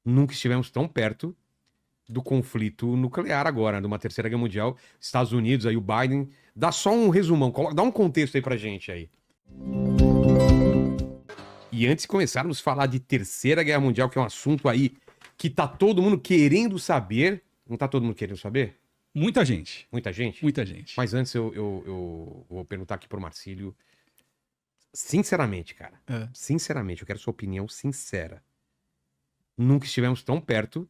Nunca estivemos tão perto do conflito nuclear agora, de uma terceira guerra mundial. Estados Unidos, aí o Biden. Dá só um resumão, dá um contexto aí pra gente aí. E antes de começarmos a falar de terceira guerra mundial, que é um assunto aí que tá todo mundo querendo saber. Não tá todo mundo querendo saber? Muita gente. Muita gente? Muita gente. Mas antes eu vou perguntar aqui pro Marcílio. Sinceramente, cara. Sinceramente, eu quero sua opinião sincera. Nunca estivemos tão perto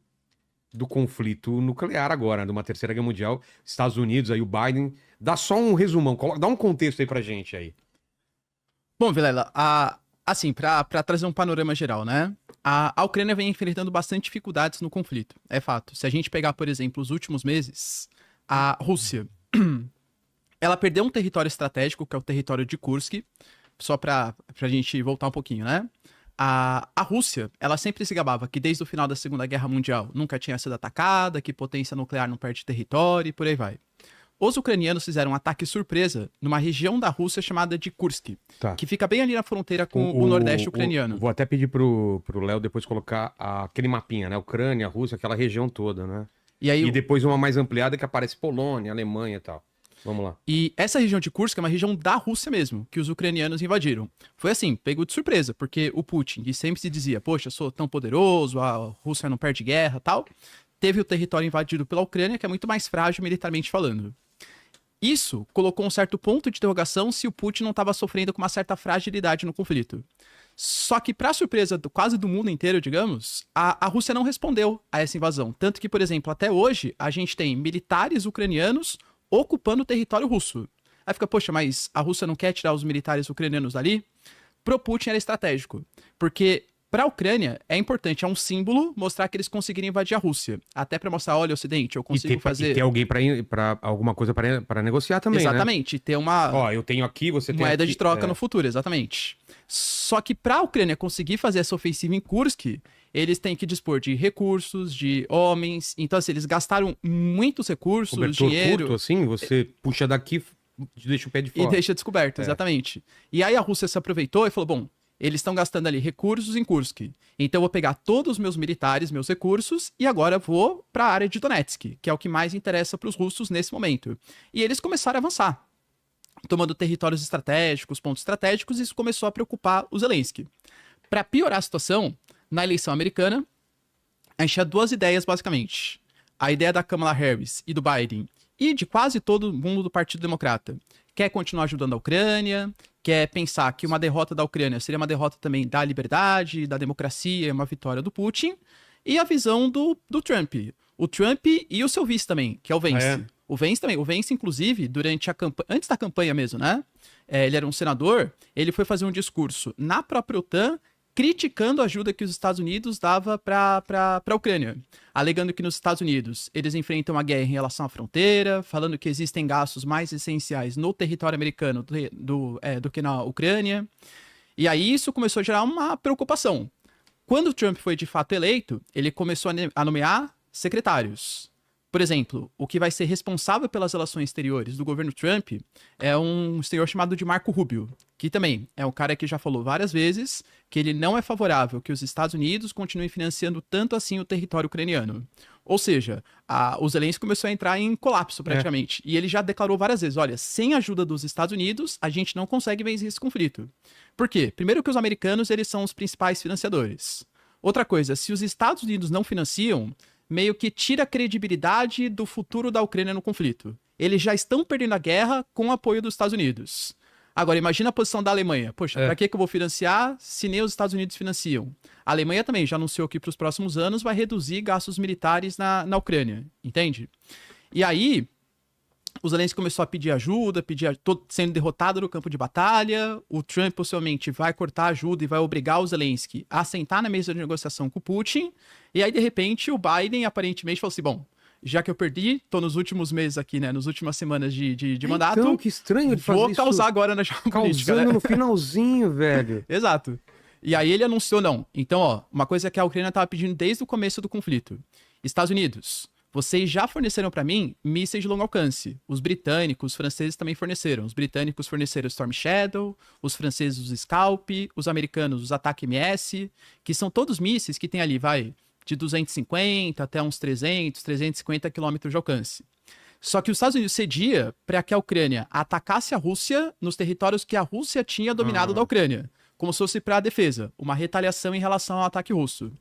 do conflito nuclear agora, de uma terceira guerra mundial. Estados Unidos, aí o Biden. Dá só um resumão, dá um contexto aí pra gente aí. Bom, Vilela, assim, pra trazer um panorama geral, né? A Ucrânia vem enfrentando bastante dificuldades no conflito, é fato. Se a gente pegar, por exemplo, os últimos meses, a Rússia, ela perdeu um território estratégico, que é o território de Kursk, só pra gente voltar um pouquinho, né? A Rússia, ela sempre se gabava que desde o final da Segunda Guerra Mundial nunca tinha sido atacada, que potência nuclear não perde território e por aí vai. Os ucranianos fizeram um ataque surpresa numa região da Rússia chamada de Kursk, que fica bem ali na fronteira com o nordeste ucraniano. Vou até pedir pro Léo depois colocar aquele mapinha, né? Ucrânia, Rússia, aquela região toda, né? E depois uma mais ampliada que aparece Polônia, Alemanha e tal. Vamos lá. E essa região de Kursk é uma região da Rússia mesmo, que os ucranianos invadiram. Foi assim, pegou de surpresa, porque o Putin, que sempre se dizia, poxa, eu sou tão poderoso, a Rússia não perde guerra e tal, teve o território invadido pela Ucrânia, que é muito mais frágil militarmente falando. Isso colocou um certo ponto de interrogação se o Putin não estava sofrendo com uma certa fragilidade no conflito. Só que, para surpresa quase do mundo inteiro, digamos, a Rússia não respondeu a essa invasão. Tanto que, por exemplo, até hoje, a gente tem militares ucranianos ocupando o território russo. Aí fica, poxa, mas a Rússia não quer tirar os militares ucranianos dali? Pro Putin era estratégico, porque para a Ucrânia é importante, é um símbolo mostrar que eles conseguiram invadir a Rússia. Até para mostrar, olha, Ocidente, eu consigo fazer... E ter alguém para alguma coisa para negociar também, exatamente, né? Ter uma... Ó, eu tenho aqui, você tem moeda aqui, de troca no futuro, exatamente. Só que para a Ucrânia conseguir fazer essa ofensiva em Kursk, eles têm que dispor de recursos, de homens. Então, assim, eles gastaram muitos recursos, cobertor dinheiro... curto, assim, você puxa daqui, deixa o pé de fora. E deixa descoberto, exatamente. E aí a Rússia se aproveitou e falou, bom, eles estão gastando ali recursos em Kursk. Então eu vou pegar todos os meus militares, meus recursos, e agora vou para a área de Donetsk, que é o que mais interessa para os russos nesse momento. E eles começaram a avançar, tomando territórios estratégicos, pontos estratégicos, e isso começou a preocupar o Zelensky. Para piorar a situação, na eleição americana, a gente tinha duas ideias, basicamente. A ideia da Kamala Harris e do Biden, e de quase todo mundo do Partido Democrata, quer continuar ajudando a Ucrânia, quer pensar que uma derrota da Ucrânia seria uma derrota também da liberdade, da democracia, uma vitória do Putin, e a visão do Trump. O Trump e o seu vice também, que é o Vance. O Vance também. O Vance, inclusive, durante a campanha, antes da campanha mesmo, né? Ele era um senador, ele foi fazer um discurso na própria OTAN, criticando a ajuda que os Estados Unidos dava para a Ucrânia, alegando que nos Estados Unidos eles enfrentam a guerra em relação à fronteira, falando que existem gastos mais essenciais no território americano do que na Ucrânia. E aí isso começou a gerar uma preocupação. Quando o Trump foi de fato eleito, ele começou a nomear secretários. Por exemplo, o que vai ser responsável pelas relações exteriores do governo Trump é um senhor chamado de Marco Rubio, que também é um cara que já falou várias vezes que ele não é favorável que os Estados Unidos continuem financiando tanto assim o território ucraniano. Ou seja, o Zelensky começou a entrar em colapso praticamente. E ele já declarou várias vezes, olha, sem a ajuda dos Estados Unidos, a gente não consegue vencer esse conflito. Por quê? Primeiro que os americanos, eles são os principais financiadores. Outra coisa, se os Estados Unidos não financiam, meio que tira a credibilidade do futuro da Ucrânia no conflito. Eles já estão perdendo a guerra com o apoio dos Estados Unidos. Agora, imagina a posição da Alemanha. Poxa, pra que eu vou financiar se nem os Estados Unidos financiam? A Alemanha também já anunciou que para os próximos anos vai reduzir gastos militares na Ucrânia, entende? E aí, o Zelensky começou a pedir ajuda, sendo derrotado no campo de batalha. O Trump possivelmente vai cortar ajuda e vai obrigar o Zelensky a sentar na mesa de negociação com o Putin. E aí, de repente, o Biden aparentemente falou assim, bom, já que eu perdi, tô nos últimos meses aqui, né, nas últimas semanas de mandato. Então, que estranho ele fazer vou isso. causar agora na geopolítica, Causando no finalzinho, velho. Exato. E aí ele anunciou, não. Então, ó, uma coisa que a Ucrânia tava pedindo desde o começo do conflito. Estados Unidos, vocês já forneceram para mim mísseis de longo alcance. Os britânicos, os franceses também forneceram. Os britânicos forneceram o Storm Shadow, os franceses os Scalp, os americanos os Attack-MS, que são todos mísseis que tem ali, de 250 até uns 300, 350 quilômetros de alcance. Só que os Estados Unidos cedia para que a Ucrânia atacasse a Rússia nos territórios que a Rússia tinha dominado da Ucrânia, como se fosse para a defesa, uma retaliação em relação ao ataque russo.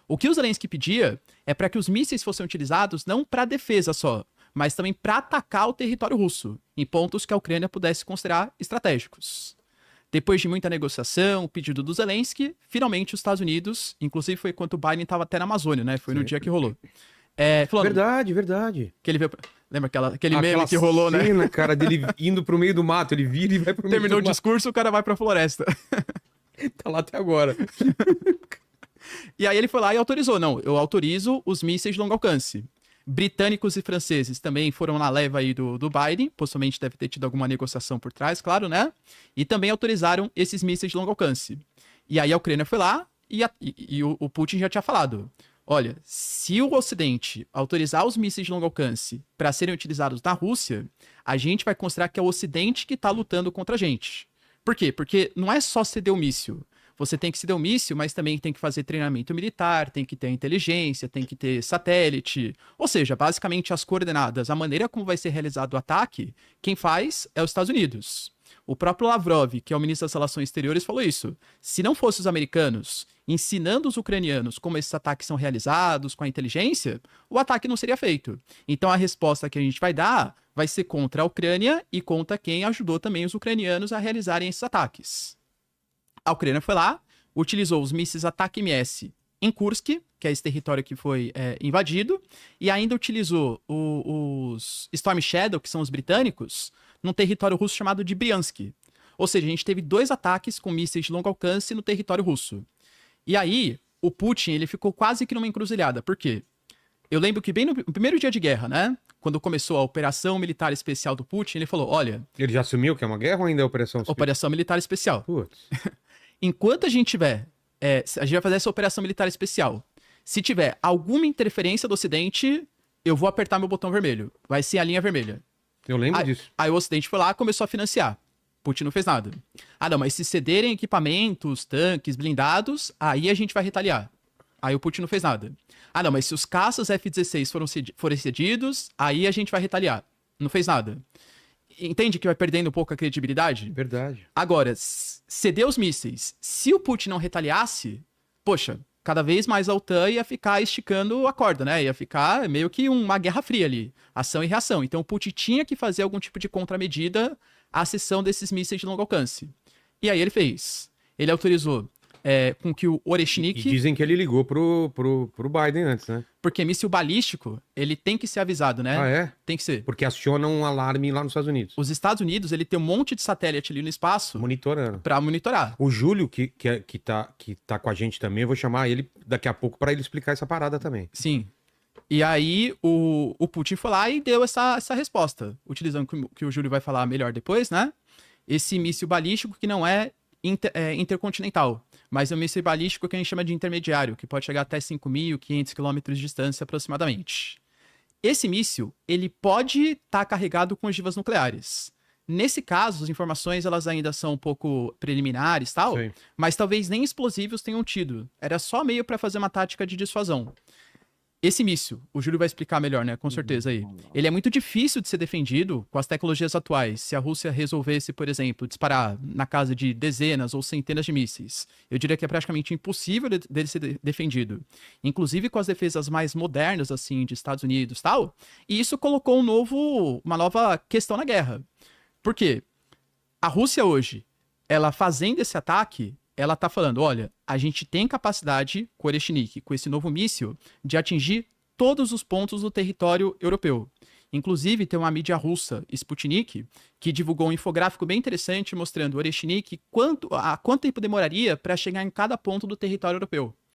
O que o Zelensky pedia é para que os mísseis fossem utilizados não para defesa só, mas também para atacar o território russo, em pontos que a Ucrânia pudesse considerar estratégicos. Depois de muita negociação, o pedido do Zelensky, finalmente os Estados Unidos, inclusive foi quando o Biden estava até na Amazônia, né? Foi no dia que rolou. Falando, Verdade. que ele veio, lembra aquele meme que rolou, cena, né? cara, dele indo pro meio do mato, ele vira e vai pro meio Terminou o do mato. discurso, o cara vai pra floresta. Tá lá até agora. E aí ele foi lá e autorizou. Não, eu autorizo os mísseis de longo alcance. Britânicos e franceses também foram na leva aí do Biden, possivelmente deve ter tido alguma negociação por trás, claro, né? E também autorizaram esses mísseis de longo alcance. E aí a Ucrânia foi lá e o Putin já tinha falado, olha, se o Ocidente autorizar os mísseis de longo alcance para serem utilizados na Rússia, a gente vai considerar que é o Ocidente que está lutando contra a gente. Por quê? Porque não é só ceder o míssil. Você tem que ceder o míssil, mas também tem que fazer treinamento militar, tem que ter inteligência, tem que ter satélite. Ou seja, basicamente as coordenadas, a maneira como vai ser realizado o ataque, quem faz é os Estados Unidos. O próprio Lavrov, que é o ministro das Relações Exteriores, falou isso. Se não fossem os americanos ensinando os ucranianos como esses ataques são realizados, com a inteligência, o ataque não seria feito. Então a resposta que a gente vai dar vai ser contra a Ucrânia e contra quem ajudou também os ucranianos a realizarem esses ataques. A Ucrânia foi lá, utilizou os mísseis Ataque-MS em Kursk, que é esse território que foi invadido, e ainda utilizou os Storm Shadow, que são os britânicos, num território russo chamado de Bryansk. Ou seja, a gente teve 2 ataques com mísseis de longo alcance no território russo. E aí, o Putin, ele ficou quase que numa encruzilhada. Por quê? Eu lembro que bem no primeiro dia de guerra, né? Quando começou a operação militar especial do Putin, ele falou, olha... Ele já assumiu que é uma guerra ou ainda é operação especial? Operação militar especial. Putz. Enquanto a gente tiver... a gente vai fazer essa operação militar especial. Se tiver alguma interferência do Ocidente, eu vou apertar meu botão vermelho. Vai ser a linha vermelha. Eu lembro disso. Aí o Ocidente foi lá e começou a financiar. Putin não fez nada. Ah, não, mas se cederem equipamentos, tanques, blindados, aí a gente vai retaliar. Aí o Putin não fez nada. Ah, não, mas se os caças F-16 forem cedidos, aí a gente vai retaliar. Não fez nada. Entende que vai perdendo um pouco a credibilidade? Verdade. Agora, ceder os mísseis. Se o Putin não retaliasse, poxa, cada vez mais a OTAN ia ficar esticando a corda, né? Ia ficar meio que uma guerra fria ali. Ação e reação. Então o Putin tinha que fazer algum tipo de contramedida à cessão desses mísseis de longo alcance. E aí ele fez. Ele autorizou com que o Oreshnik... E dizem que ele ligou pro Biden antes, né? Porque míssil balístico, ele tem que ser avisado, né? Ah, é? Tem que ser. Porque aciona um alarme lá nos Estados Unidos. Os Estados Unidos, ele tem um monte de satélite ali no espaço Monitorando. pra monitorar. O Júlio, que tá com a gente também, eu vou chamar ele daqui a pouco pra ele explicar essa parada também. Sim. E aí o Putin foi lá e deu essa resposta, utilizando que o Júlio vai falar melhor depois, né? Esse míssil balístico que não é intercontinental, mas é um míssil balístico que a gente chama de intermediário, que pode chegar até 5.500 quilômetros de distância aproximadamente. Esse míssil, ele pode estar carregado com ogivas nucleares. Nesse caso, as informações elas ainda são um pouco preliminares, tal, Sim. mas talvez nem explosivos tenham tido. Era só meio para fazer uma tática de dissuasão. Esse míssil, o Júlio vai explicar melhor, né? Com certeza aí. Ele é muito difícil de ser defendido com as tecnologias atuais. Se a Rússia resolvesse, por exemplo, disparar na casa de dezenas ou centenas de mísseis, eu diria que é praticamente impossível dele ser defendido. Inclusive com as defesas mais modernas, assim, de Estados Unidos e tal. E isso colocou uma nova questão na guerra. Por quê? A Rússia hoje, ela fazendo esse ataque, ela tá falando, olha, a gente tem capacidade, com o Oreshnik, com esse novo míssil, de atingir todos os pontos do território europeu. Inclusive, tem uma mídia russa, Sputnik, que divulgou um infográfico bem interessante mostrando o Oreshnik quanto tempo demoraria para chegar em cada ponto do território europeu.